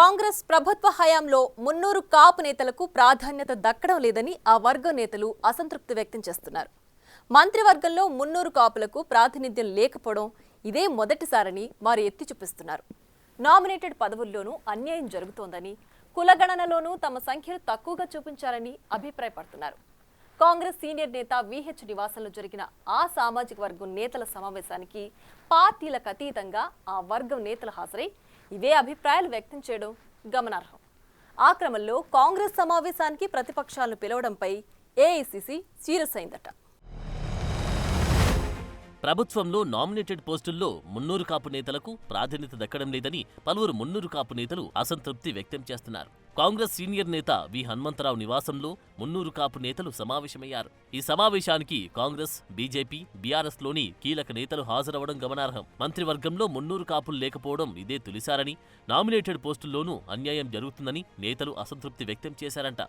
కాంగ్రెస్ ప్రభుత్వ హయాంలో మున్నూరు కాపు నేతలకు ప్రాధాన్యత దక్కడం లేదని ఆ వర్గం నేతలు అసంతృప్తి వ్యక్తం చేస్తున్నారు. మంత్రివర్గంలో మున్నూరు కాపులకు ప్రాతినిధ్యం లేకపోవడం ఇదే మొదటిసారని వారు ఎత్తి చూపిస్తున్నారు. నామినేటెడ్ పదవుల్లోనూ అన్యాయం జరుగుతోందని, కులగణనలోనూ తమ సంఖ్యను తక్కువగా చూపించారని అభిప్రాయపడుతున్నారు. కాంగ్రెస్ సీనియర్ నేత విహెచ్ నివాసంలో జరిగిన ఆ సామాజిక వర్గం నేతల సమావేశానికి పార్టీలకు అతీతంగా ఆ వర్గం నేతలు హాజరై ఇవే అభిప్రాయాలు వ్యక్తం చేయడం గమనార్హం. ఆ క్రమంలో కాంగ్రెస్ సమావేశానికి ప్రతిపక్షాలను పిలవడంపై ఏఐసీసీ సీరియస్ అయిందట. ప్రభుత్వంలో నామినేటెడ్ పోస్టుల్లో మున్నూరు కాపు నేతలకు ప్రాధాన్యత దక్కడం లేదని పలువురు మున్నూరు కాపు నేతలు అసంతృప్తి వ్యక్తం చేస్తున్నారు. కాంగ్రెస్ సీనియర్ నేత వి హనుమంతరావు నివాసంలో మున్నూరు కాపు నేతలు సమావేశమయ్యారు. ఈ సమావేశానికి కాంగ్రెస్, బీజేపీ, బీఆర్ఎస్ లోని కీలక నేతలు హాజరవడం గమనార్హం. మంత్రివర్గంలో మున్నూరు కాపులు లేకపోవడం ఇదే తొలిసారని, నామినేటెడ్ పోస్టుల్లోనూ అన్యాయం జరుగుతుందని నేతలు అసంతృప్తి వ్యక్తం చేశారంట.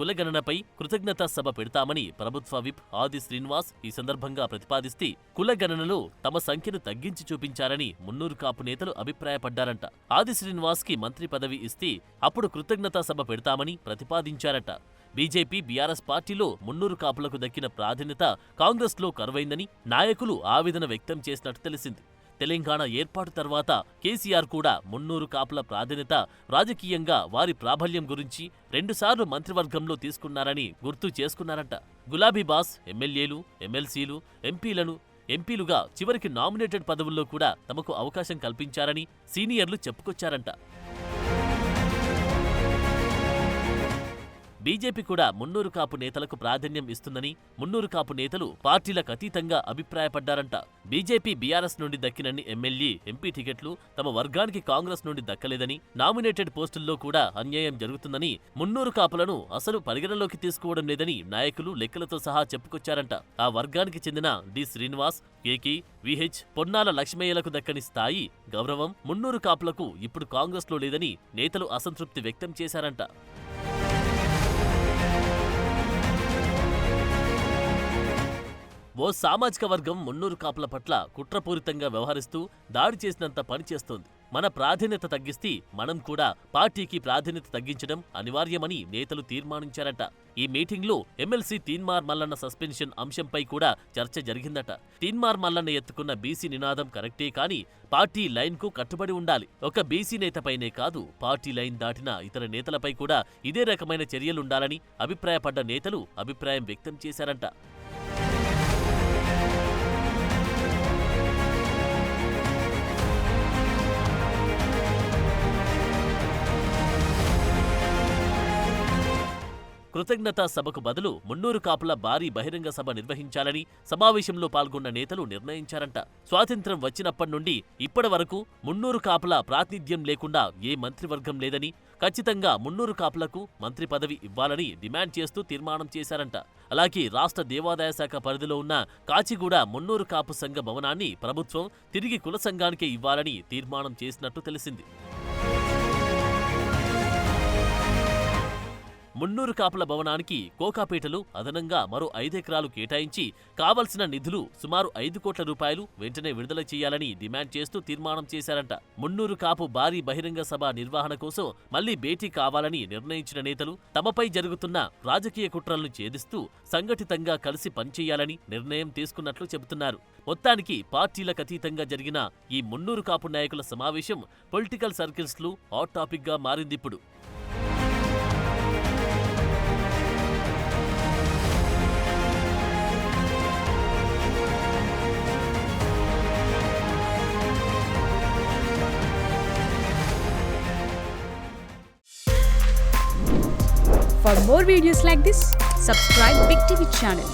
కులగణనపై కృతజ్ఞతా సభ పెడతామని ప్రభుత్వ విప్ ఆది శ్రీనివాస్ ఈ సందర్భంగా ప్రతిపాదిస్తే, కులగణనలో తమ సంఖ్యను తగ్గించి చూపించారని మున్నూరు కాపు నేతలు అభిప్రాయపడ్డారంట. ఆది శ్రీనివాస్ కి మంత్రి పదవి ఇస్తే అప్పుడు కృతజ్ఞతా సభ పెడతామని ప్రతిపాదించారట. బీజేపీ, బీఆర్ఎస్ పార్టీలో మున్నూరు కాపులకు దక్కిన ప్రాధాన్యత కాంగ్రెస్లో కరువైందని నాయకులు ఆవేదన వ్యక్తం చేసినట్టు తెలిసింది. తెలంగాణ ఏర్పాటు తర్వాత కేసీఆర్ కూడా మున్నూరు కాపుల ప్రాధాన్యత, రాజకీయంగా వారి ప్రాబల్యం గురించి 2 సార్లు మంత్రివర్గంలో తీసుకున్నారని గుర్తు చేసుకున్నారంట. గులాబీ బాస్ ఎమ్మెల్యేలు, ఎమ్మెల్సీలు, ఎంపీలుగా చివరికి నామినేటెడ్ పదవుల్లో కూడా తమకు అవకాశం కల్పించారని సీనియర్లు చెప్పుకొచ్చారంట. బీజేపీ కూడా మున్నూరు కాపు నేతలకు ప్రాధాన్యం ఇస్తుందని మున్నూరు కాపు నేతలు పార్టీలకు అతీతంగా అభిప్రాయపడ్డారంట. బీజేపీ, బీఆర్ఎస్ నుండి దక్కినన్ని ఎమ్మెల్యే, ఎంపీ టికెట్లు తమ వర్గానికి కాంగ్రెస్ నుండి దక్కలేదని, నామినేటెడ్ పోస్టుల్లో కూడా అన్యాయం జరుగుతుందని, మున్నూరు కాపులను అసలు పరిగణలోకి తీసుకోవడం లేదని నాయకులు లెక్కలతో సహా చెప్పుకొచ్చారంట. ఆ వర్గానికి చెందిన డి శ్రీనివాస్, కేకి, విహెచ్, పొన్నాల లక్ష్మయ్యలకు దక్కని స్థాయి, గౌరవం మున్నూరు కాపులకు ఇప్పుడు కాంగ్రెస్లో లేదని నేతలు అసంతృప్తి వ్యక్తం చేశారంట. ఓ సామాజిక వర్గం మున్నూరు కాపుల పట్ల కుట్రపూరితంగా వ్యవహరిస్తూ దాడి చేసినంత పని చేస్తోంది. మన ప్రాధాన్యత తగ్గిస్తే మనం కూడా పార్టీకి ప్రాధాన్యత తగ్గించడం అనివార్యమని నేతలు తీర్మానించారట. ఈ మీటింగ్లో ఎమ్మెల్సీ తీన్మార్ మల్లన్న సస్పెన్షన్ అంశంపై కూడా చర్చ జరిగిందట. తీన్మార్ మల్లన్న ఎత్తుకున్న బీసీ నినాదం కరెక్టే, కానీ పార్టీ లైన్కు కట్టుబడి ఉండాలి. ఒక బీసీ నేతపైనే కాదు, పార్టీ లైన్ దాటిన ఇతర నేతలపై కూడా ఇదే రకమైన చర్యలుండాలని అభిప్రాయపడ్డ నేతలు అభిప్రాయం వ్యక్తం చేశారంట. కృతజ్ఞతా సభకు బదులు మున్నూరు కాపుల భారీ బహిరంగ సభ నిర్వహించాలని సమావేశంలో పాల్గొన్న నేతలు నిర్ణయించారంట. స్వాతంత్ర్యం వచ్చినప్పటి నుండి ఇప్పటి వరకు మున్నూరు కాపుల ప్రాతినిధ్యం లేకుండా ఏ మంత్రివర్గం లేదని, ఖచ్చితంగా మున్నూరు కాపులకు మంత్రి పదవి ఇవ్వాలని డిమాండ్ చేస్తూ తీర్మానం చేశారంట. అలాగే రాష్ట్ర దేవాదాయ శాఖ పరిధిలో ఉన్న కాచిగూడ మున్నూరు కాపు సంఘ భవనాన్ని ప్రభుత్వం తిరిగి కుల సంఘానికే ఇవ్వాలని తీర్మానం చేసినట్టు తెలిసింది. మున్నూరు కాపుల భవనానికి కోకాపేటలో అదనంగా మరో 5 ఎకరాలు కేటాయించి కావలసిన నిధులు సుమారు 5 కోట్ల రూపాయలు వెంటనే విడుదల చేయాలని డిమాండ్ చేస్తూ తీర్మానం చేశారంట. మున్నూరు కాపు భారీ బహిరంగ సభ నిర్వహణ కోసం మళ్లీ భేటీ కావాలని నిర్ణయించిన నేతలు తమపై జరుగుతున్న రాజకీయ కుట్రలను ఛేదిస్తూ సంఘటితంగా కలిసి పనిచేయాలని నిర్ణయం తీసుకున్నట్లు చెబుతున్నారు. మొత్తానికి పార్టీలకు అతీతంగా జరిగిన ఈ మున్నూరు కాపు నాయకుల సమావేశం పొలిటికల్ సర్కిల్స్లో హాట్ టాపిక్ గా మారిందిప్పుడు. For more videos like this, subscribe Big TV channel.